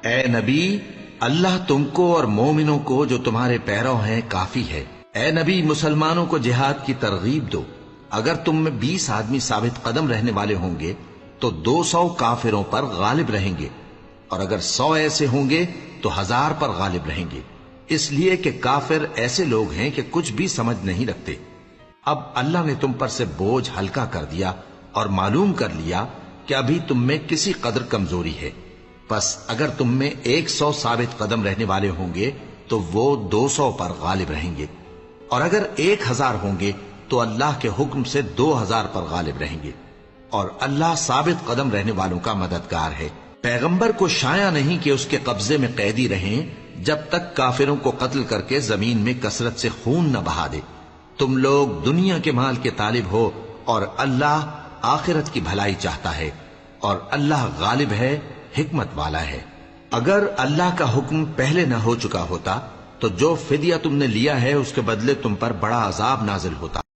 اے نبی، اللہ تم کو اور مومنوں کو جو تمہارے پیرو ہیں کافی ہے۔ اے نبی، مسلمانوں کو جہاد کی ترغیب دو۔ اگر تم میں 20 آدمی ثابت قدم رہنے والے ہوں گے تو 200 کافروں پر غالب رہیں گے، اور اگر 100 ایسے ہوں گے تو 1000 پر غالب رہیں گے، اس لیے کہ کافر ایسے لوگ ہیں کہ کچھ بھی سمجھ نہیں رکھتے۔ اب اللہ نے تم پر سے بوجھ ہلکا کر دیا اور معلوم کر لیا کہ ابھی تم میں کسی قدر کمزوری ہے، پس اگر تم میں 100 ثابت قدم رہنے والے ہوں گے تو وہ 200 پر غالب رہیں گے، اور اگر 1000 ہوں گے تو اللہ کے حکم سے 2000 پر غالب رہیں گے، اور اللہ ثابت قدم رہنے والوں کا مددگار ہے۔ پیغمبر کو شایع نہیں کہ اس کے قبضے میں قیدی رہیں جب تک کافروں کو قتل کر کے زمین میں کثرت سے خون نہ بہا دے۔ تم لوگ دنیا کے مال کے طالب ہو اور اللہ آخرت کی بھلائی چاہتا ہے، اور اللہ غالب ہے، حکمت والا ہے۔ اگر اللہ کا حکم پہلے نہ ہو چکا ہوتا تو جو فدیہ تم نے لیا ہے اس کے بدلے تم پر بڑا عذاب نازل ہوتا۔